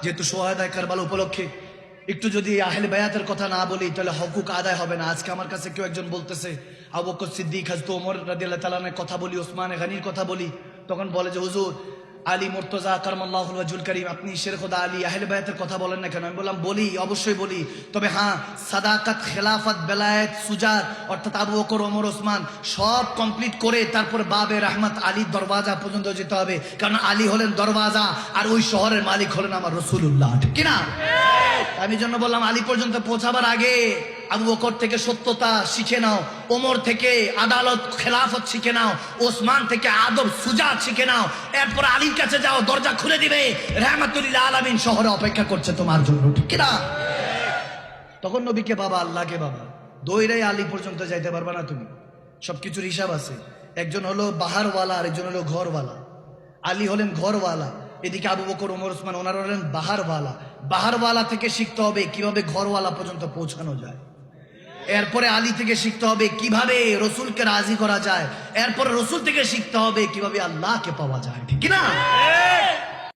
যেহেতু সোহাদায়ে কারবালা উপলক্ষে একটু যদি আহলে বায়াতের কথা না বলি তাহলে হকুক আদায় হবে না। আজকে আমার কাছে কেউ একজন বলতেছে আবু বকর সিদ্দিক, হযরত ওমর রাদিয়াল্লাহু তাআলা এর কথা বলি, ওসমান গনির কথা বলি, তখন বলে যে হুজুর আলী মুর্তজা কারামাল্লাহু ওয়াজহুল কারীম, আপনি শের খোদা আলী আহলে বায়াতের কথা বলেন না কেন? আমি বললাম বলি, অবশ্যই বলি, তবে হ্যাঁ সাদাকাত, খেলাফত, বেলায়েত, সুজাত অর্থাৎ আবু বকর, ওমর, ওসমান সব কমপ্লিট করে তারপর বাবে রহমত আলীর দরওয়াজা পর্যন্ত যেতে হবে, কারণ আলী হলেন দরওয়াজা আর ওই শহরের মালিক হলেন আমার রাসূলুল্লাহ, ঠিক কি না? আমি জন্য বললাম আলী পর্যন্ত পৌঁছাবার আগে আবু বকর থেকে সত্যতা শিখে নাও, ওমর থেকে আদালত খেলাফত শিখে নাও, ওসমান থেকে আদব সুজাত শিখে নাও, এরপর আলীর কাছে যাও, দরজা খুলে দিবে, রহমাতুল্লিল আলামিন শহরে অপেক্ষা করছে তোমার জন্য, ঠিক কি না? তখন নবীকে বাবা, আল্লাহকে বাবা, দৌড়াই আলী পর্যন্ত যাইতে পারবা না তুমি, সবকিছুর হিসাব আছে। একজন হলো বাহারওয়ালা আর একজন হলো ঘরওয়ালা। আলী হলেন ঘরওয়ালা, এদিকে আবু বকর, ওমর, ওসমান ওনারা হলেন বাহারওয়ালা। বাহারওয়ালা থেকে শিখতে হবে কিভাবে ঘরওয়ালা পর্যন্ত পৌঁছানো যায়, এরপরে আলী থেকে শিখতে হবে কিভাবে রসুলকে রাজি করা যায়, এরপরে রসুল থেকে শিখতে হবে কিভাবে আল্লাহকে পাওয়া যায়, ঠিক না?